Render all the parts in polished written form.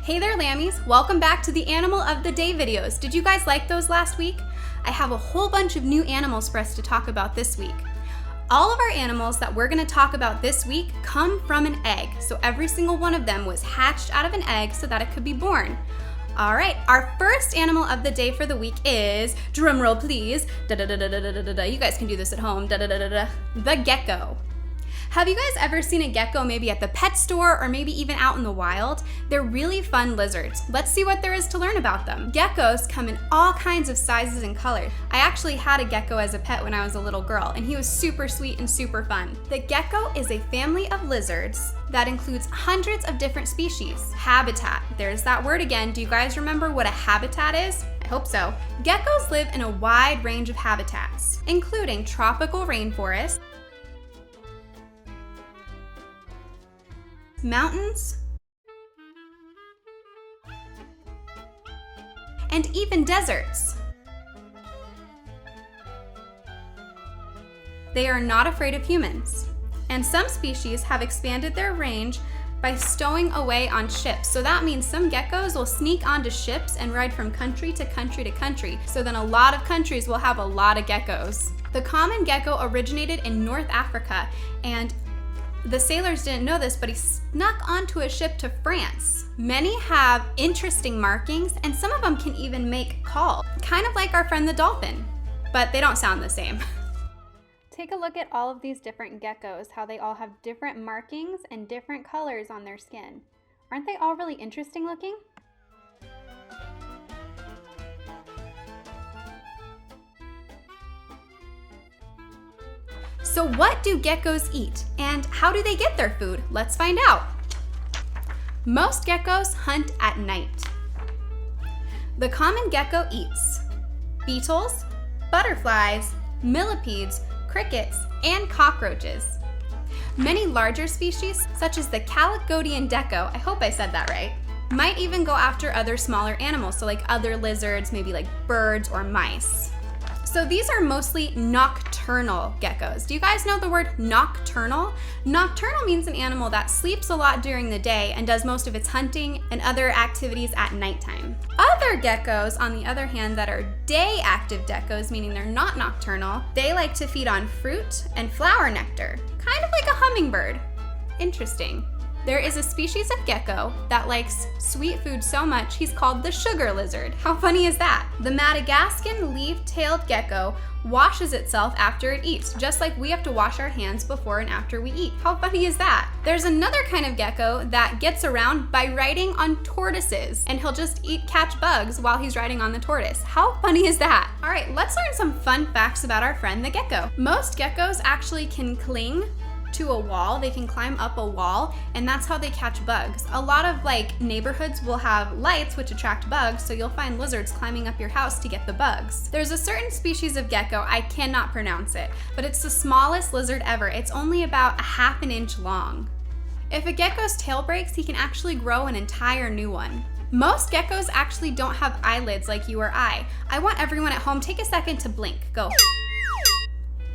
Hey there, Lammies! Welcome back to the Animal of the Day videos. Did you guys like those last week? I have a whole bunch of new animals for us to talk about this week. All of our animals that we're going to talk about this week come from an egg, so every single one of them was hatched out of an egg so that it could be born. All right, our first animal of the day for the week is, drumroll please, da-da-da-da-da-da-da-da. You guys can do this at home, da-da-da-da-da, the gecko. Have you guys ever seen a gecko maybe at the pet store or maybe even out in the wild? They're really fun lizards. Let's see what there is to learn about them. Geckos come in all kinds of sizes and colors. I actually had a gecko as a pet when I was a little girl, and he was super sweet and super fun. The gecko is a family of lizards that includes hundreds of different species. Habitat, there's that word again. Do you guys remember what a habitat is? I hope so. Geckos live in a wide range of habitats, including tropical rainforests, mountains, and even deserts. They are not afraid of humans, and some species have expanded their range by stowing away on ships. So that means some geckos will sneak onto ships and ride from country to country to country. So then a lot of countries will have a lot of geckos. The common gecko originated in North Africa, and the sailors didn't know this, but he snuck onto a ship to France. Many have interesting markings, and some of them can even make calls, kind of like our friend the dolphin, but they don't sound the same. Take a look at all of these different geckos, how they all have different markings and different colors on their skin. Aren't they all really interesting looking? So what do geckos eat, and how do they get their food? Let's find out. Most geckos hunt at night. The common gecko eats beetles, butterflies, millipedes, crickets, and cockroaches. Many larger species, such as the Caledonian gecko, I hope I said that right, might even go after other smaller animals, so like other lizards, maybe like birds or mice. So these are mostly nocturnal geckos. Do you guys know the word nocturnal? Nocturnal means an animal that sleeps a lot during the day and does most of its hunting and other activities at nighttime. Other geckos, on the other hand, that are day active geckos, meaning they're not nocturnal, they like to feed on fruit and flower nectar, kind of like a hummingbird. Interesting. There is a species of gecko that likes sweet food so much he's called the sugar lizard. How funny is that? The Madagascan leaf-tailed gecko washes itself after it eats, just like we have to wash our hands before and after we eat. How funny is that? There's another kind of gecko that gets around by riding on tortoises, and he'll just catch bugs while he's riding on the tortoise. How funny is that? All right, let's learn some fun facts about our friend the gecko. Most geckos actually can cling to a wall. They can climb up a wall, and that's how they catch bugs. A lot of neighborhoods will have lights which attract bugs, so you'll find lizards climbing up your house to get the bugs. There's a certain species of gecko, I cannot pronounce it, but it's the smallest lizard ever. It's only about a half an inch long. If a gecko's tail breaks, he can actually grow an entire new one. Most geckos actually don't have eyelids like you or I. I want everyone at home, take a second to blink. Go.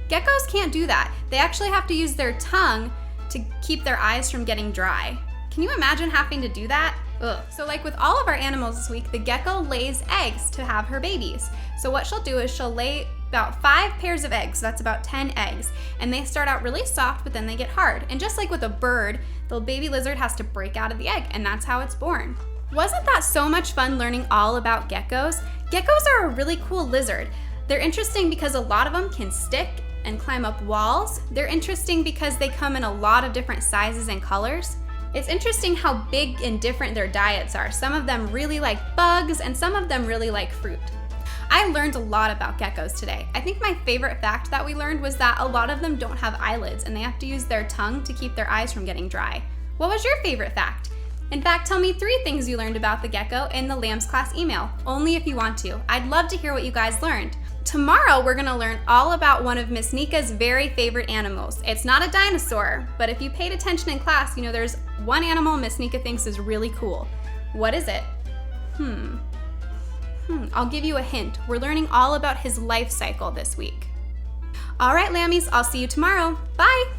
Geckos can't do that. They actually have to use their tongue to keep their eyes from getting dry. Can you imagine having to do that? Ugh. So like with all of our animals this week, the gecko lays eggs to have her babies. So what she'll do is she'll lay about 5 pairs of eggs, so that's about 10 eggs, and they start out really soft, but then they get hard. And just like with a bird, the baby lizard has to break out of the egg, and that's how it's born. Wasn't that so much fun learning all about geckos? Geckos are a really cool lizard. They're interesting because a lot of them can stick and climb up walls. They're interesting because they come in a lot of different sizes and colors. It's interesting how big and different their diets are. Some of them really like bugs, and some of them really like fruit. I learned a lot about geckos today. I think my favorite fact that we learned was that a lot of them don't have eyelids, and they have to use their tongue to keep their eyes from getting dry. What was your favorite fact? In fact, tell me 3 things you learned about the gecko in the Lambs class email, only if you want to. I'd love to hear what you guys learned. Tomorrow, we're gonna learn all about one of Miss Nika's very favorite animals. It's not a dinosaur, but if you paid attention in class, you know there's one animal Miss Nika thinks is really cool. What is it? I'll give you a hint. We're learning all about his life cycle this week. All right, Lammies, I'll see you tomorrow. Bye.